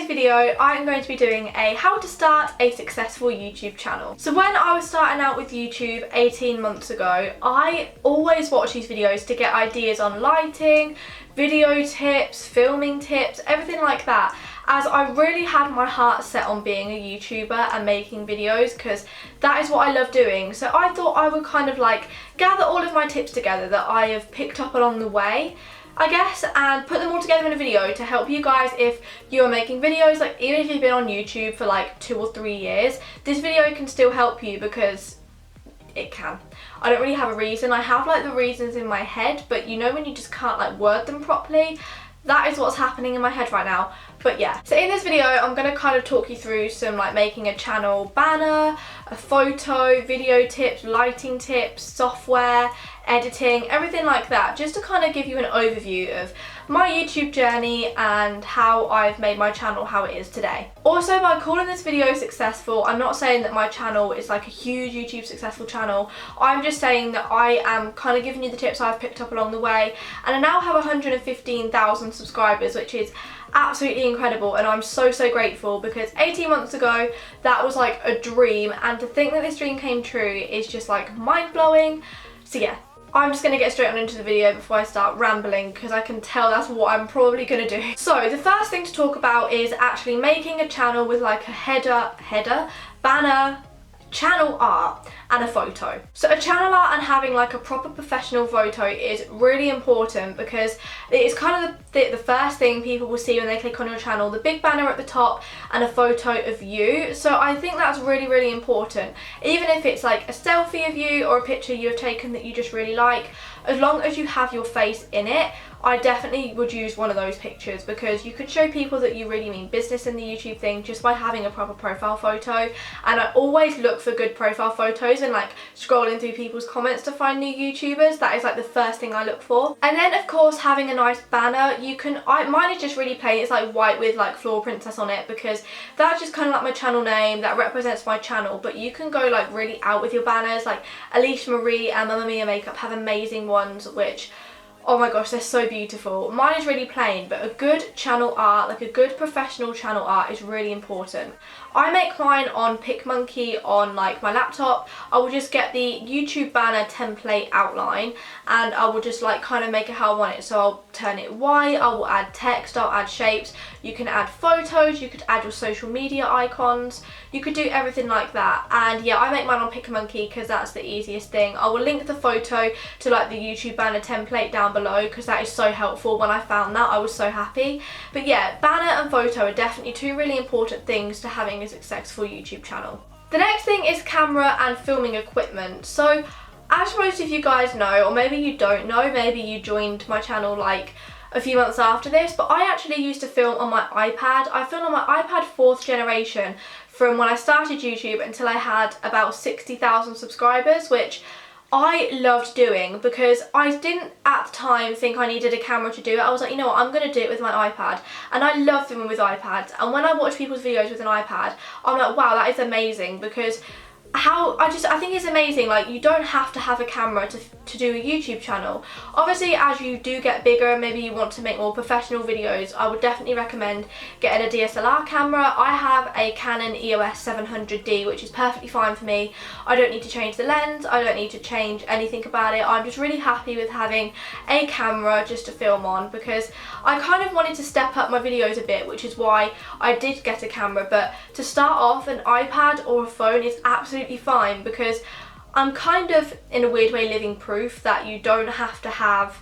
today's video I am going to be doing a how to start a successful YouTube channel. So when I was starting out with YouTube 18 months ago, I always watched these videos to get ideas on lighting, video tips, filming tips, everything like that, as I really had my heart set on being a YouTuber and making videos because that is what I love doing. So I thought I would kind of like gather all of my tips together that I have picked up along the way, I guess, and put them all together in a video to help you guys if you're making videos. Like, even if you've been on YouTube for like 2 or 3 years, this video can still help you because it can. I don't really have a reason. I have like the reasons in my head, but you know when you just can't like word them properly? That is what's happening in my head right now. But yeah, so in this video I'm going to kind of talk you through some like making a channel banner, a photo, video tips, lighting tips, software, editing, everything like that, just to kind of give you an overview of my YouTube journey and how I've made my channel how it is today. Also, by calling this video successful, I'm not saying that my channel is like a huge YouTube successful channel. I'm just saying that I am kind of giving you the tips I've picked up along the way, and I now have 115,000 subscribers, which is absolutely incredible, and I'm so grateful because 18 months ago that was like a dream, and to think that this dream came true is just like mind-blowing. So yeah, I'm just going to get straight on into the video before I start rambling because I can tell that's what I'm probably going to do. So the first thing to talk about is actually making a channel with like a header, banner, channel art and a photo. So a channel art and having like a proper professional photo is really important because it is kind of the first thing people will see when they click on your channel, the big banner at the top and a photo of you. So I think that's really important, even if it's like a selfie of you or a picture you have taken that you just really like. As long as you have your face in it, I definitely would use one of those pictures because you could show people that you really mean business in the YouTube thing just by having a proper profile photo. And I always look for good profile photos and like scrolling through people's comments to find new YouTubers. That is like the first thing I look for. And then of course having a nice banner. Mine is just really plain. It's like white with like Floral Princess on it because that's just kind of like my channel name that represents my channel. But you can go like really out with your banners. Like Alicia Marie and Mamma Mia Makeup have amazing ones which, oh my gosh, they're so beautiful. Mine is really plain, but a good channel art, like a good professional channel art, is really important. I make mine on PicMonkey on like my laptop. I will just get the YouTube banner template outline and I will just like kind of make it how I want it. So I'll turn it white, I will add text, I'll add shapes. You can add photos, you could add your social media icons, you could do everything like that. And yeah, I make mine on PicMonkey because that's the easiest thing. I will link the photo to like the YouTube banner template down below because that is so helpful. When I found that, I was so happy. But yeah, banner and photo are definitely two really important things to having a successful YouTube channel. The next thing is camera and filming equipment. So as most of you guys know, or maybe you don't know, maybe you joined my channel like a few months after this, but I actually used to film on my iPad. I filmed on my iPad 4th generation from when I started YouTube until I had about 60,000 subscribers, which I loved doing because I didn't at the time think I needed a camera to do it. I was like, you know what, I'm going to do it with my iPad. And I love filming with iPads. And when I watch people's videos with an iPad, I'm like, wow, that is amazing because I think it's amazing. Like, you don't have to have a camera to do a YouTube channel. Obviously, as you do get bigger, maybe you want to make more professional videos, I would definitely recommend getting a DSLR camera. I have a Canon EOS 700D, which is perfectly fine for me. I don't need to change the lens, I don't need to change anything about it. I'm just really happy with having a camera just to film on because I kind of wanted to step up my videos a bit, which is why I did get a camera. But to start off, an iPad or a phone is absolutely fine because I'm kind of in a weird way living proof that you don't have to have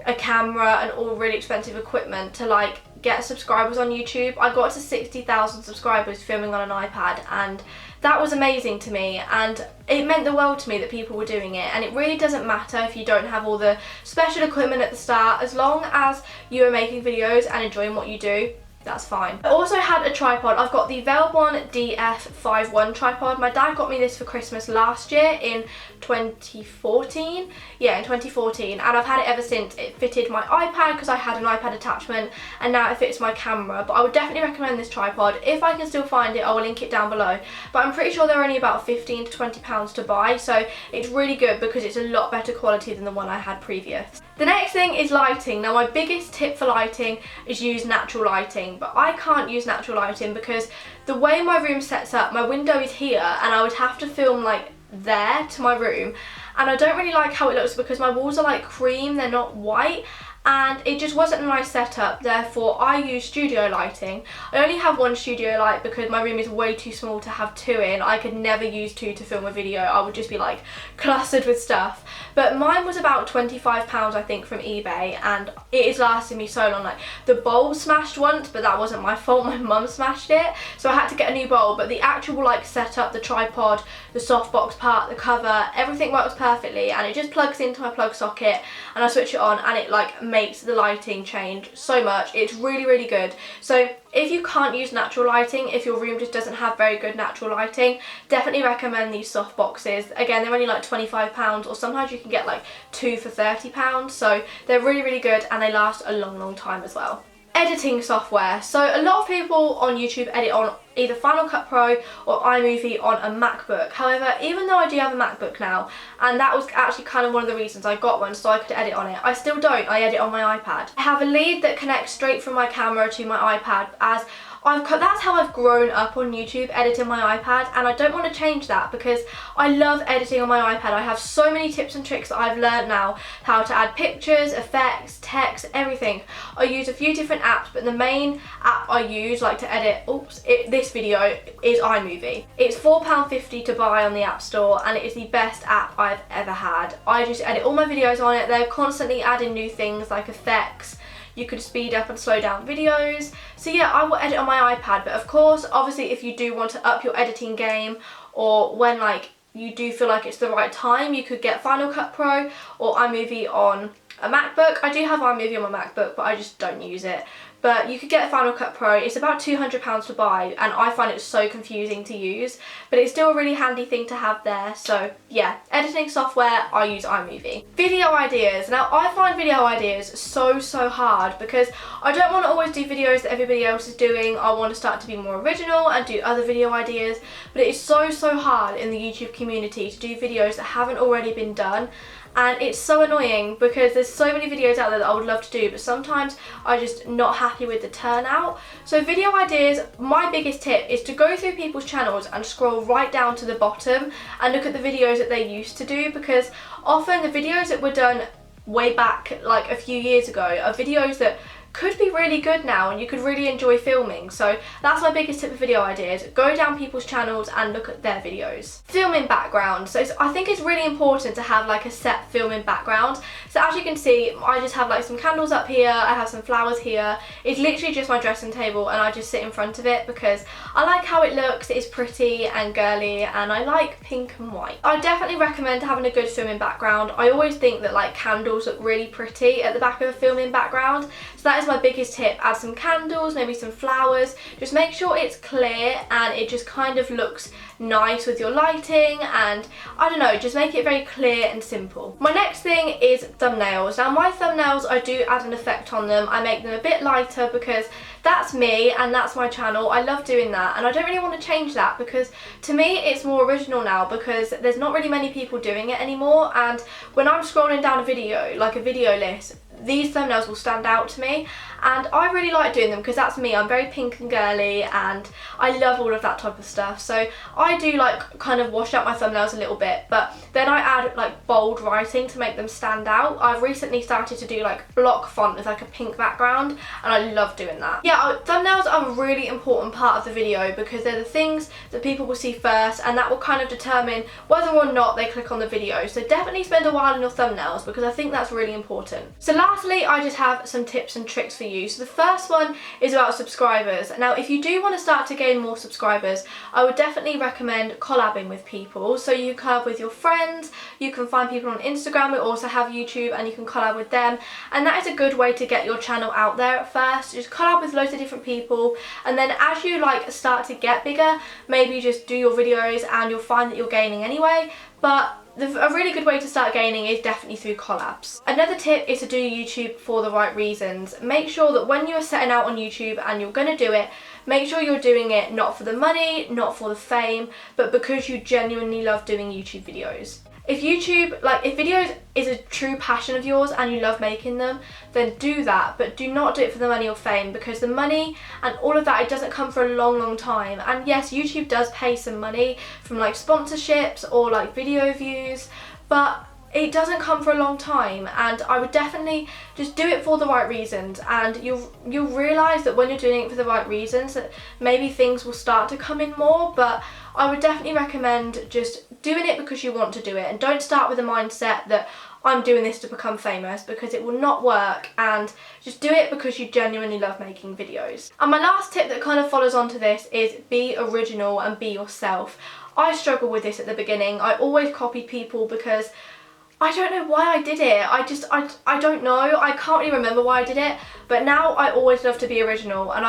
a camera and all really expensive equipment to like get subscribers on YouTube. I got to 60,000 subscribers filming on an iPad, and that was amazing to me, and it meant the world to me that people were doing it. And it really doesn't matter if you don't have all the special equipment at the start, as long as you are making videos and enjoying what you do. That's fine. I also had a tripod. I've got the Velbon DF51 tripod. My dad got me this for Christmas last year in 2014. Yeah, in 2014, and I've had it ever since. It fitted my iPad because I had an iPad attachment, and now it fits my camera. But I would definitely recommend this tripod. If I can still find it, I will link it down below. But I'm pretty sure they're only about 15 to 20 pounds to buy, so it's really good because it's a lot better quality than the one I had previous. The next thing is lighting. Now my biggest tip for lighting is use natural lighting, but I can't use natural lighting because the way my room sets up, my window is here and I would have to film like there to my room, and I don't really like how it looks because my walls are like cream, they're not white, and it just wasn't a nice setup. Therefore I use studio lighting. I only have one studio light because my room is way too small to have two in. I could never use two to film a video. I would just be like clustered with stuff. But mine was about £25 I think from eBay, and it has lasted me so long. Like the bulb smashed once, but that wasn't my fault, my mum smashed it, so I had to get a new bulb. But the actual like setup, the tripod, the softbox part, the cover, everything works perfectly, and it just plugs into my plug socket and I switch it on and it like makes the lighting change so much. It's really, really good. So if you can't use natural lighting, if your room just doesn't have very good natural lighting, definitely recommend these soft boxes. Again, they're only like £25, or sometimes you can get like 2 for £30, so they're really, really good and they last a long, long time as well. Editing software. So a lot of people on YouTube edit on either Final Cut Pro or iMovie on a MacBook. However, even though I do have a MacBook now, and that was actually kind of one of the reasons I got one, so I could edit on it, I still don't. I edit on my iPad. I have a lead that connects straight from my camera to my iPad, as that's how I've grown up on YouTube, editing my iPad, and I don't want to change that because I love editing on my iPad. I have so many tips and tricks that I've learned now, how to add pictures, effects, text, everything. I use a few different apps, but the main app I use like to edit this video is iMovie. It's £4.50 to buy on the App Store, and it is the best app I've ever had. I just edit all my videos on it. They're constantly adding new things like effects. You could speed up and slow down videos. So yeah, I will edit on my iPad, but of course, obviously if you do want to up your editing game, or when like you do feel like it's the right time, you could get Final Cut Pro or iMovie on a MacBook. I do have iMovie on my MacBook, but I just don't use it. But you could get Final Cut Pro. It's about £200 to buy, and I find it so confusing to use, but it's still a really handy thing to have there. So yeah, editing software, I use iMovie. Video ideas. Now I find video ideas so hard because I don't want to always do videos that everybody else is doing. I want to start to be more original and do other video ideas, but it is so hard in the YouTube community to do videos that haven't already been done. And it's so annoying because there's so many videos out there that I would love to do, but sometimes I'm just not happy with the turnout. So video ideas, my biggest tip is to go through people's channels and scroll right down to the bottom and look at the videos that they used to do, because often the videos that were done way back like a few years ago are videos that could be really good now and you could really enjoy filming. So that's my biggest tip of video ideas. Go down people's channels and look at their videos. Filming background. So I think it's really important to have like a set filming background. So as you can see, I just have like some candles up here, I have some flowers here. It's literally just my dressing table and I just sit in front of it because I like how it looks. It's pretty and girly and I like pink and white. I definitely recommend having a good filming background. I always think that like candles look really pretty at the back of a filming background. So that is my biggest tip. Add some candles, maybe some flowers. Just make sure it's clear and it just kind of looks nice with your lighting, and I don't know, just make it very clear and simple. My next thing is thumbnails. Now my thumbnails, I do add an effect on them. I make them a bit lighter because that's me and that's my channel. I love doing that and I don't really want to change that because to me it's more original now because there's not really many people doing it anymore, and when I'm scrolling down a video, like a video list, these thumbnails will stand out to me and I really like doing them because that's me. I'm very pink and girly and I love all of that type of stuff. So I do like kind of wash out my thumbnails a little bit, but then I add like bold writing to make them stand out. I've recently started to do like block font with like a pink background and I love doing that. Yeah, thumbnails are a really important part of the video because they're the things that people will see first and that will kind of determine whether or not they click on the video. So definitely spend a while on your thumbnails because I think that's really important. So lastly, I just have some tips and tricks for you. So the first one is about subscribers. Now if you do want to start to gain more subscribers, I would definitely recommend collabing with people. So you can collab with your friends, you can find people on Instagram who also have YouTube and you can collab with them, and that is a good way to get your channel out there at first. Just collab with loads of different people and then as you like start to get bigger, maybe just do your videos and you'll find that you're gaining anyway. But a really good way to start gaining is definitely through collabs. Another tip is to do YouTube for the right reasons. Make sure that when you're setting out on YouTube and you're going to do it, make sure you're doing it not for the money, not for the fame, but because you genuinely love doing YouTube videos. if YouTube, like if videos is a true passion of yours and you love making them, then do that, but do not do it for the money or fame, because the money and all of that, it doesn't come for a long time. And yes, YouTube does pay some money from like sponsorships or like video views, but it doesn't come for a long time. And I would definitely just do it for the right reasons, and you'll realise that when you're doing it for the right reasons that maybe things will start to come in more. But I would definitely recommend just doing it because you want to do it, and don't start with a mindset that I'm doing this to become famous, because it will not work. And just do it because you genuinely love making videos. And my last tip that kind of follows on to this is be original and be yourself. I struggled with this at the beginning. I always copied people because I don't know why I did it. I don't know. I can't really remember why I did it. But now I always love to be original, and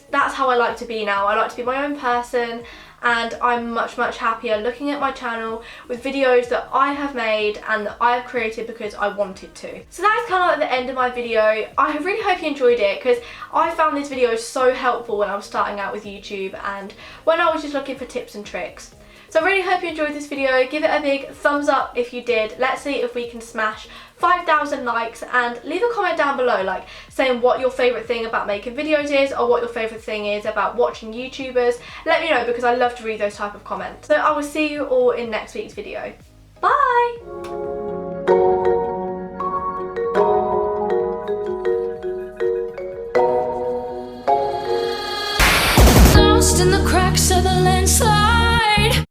that's how I like to be now. I like to be my own person, and I'm much happier looking at my channel with videos that I have made and that I have created because I wanted to. So that's kind of like the end of my video. I really hope you enjoyed it, because I found this video so helpful when I was starting out with YouTube and when I was just looking for tips and tricks. So I really hope you enjoyed this video. Give it a big thumbs up if you did. Let's see if we can smash 5,000 likes, and leave a comment down below like saying what your favourite thing about making videos is, or what your favourite thing is about watching YouTubers. Let me know, because I love to read those type of comments. So I will see you all in next week's video. Bye!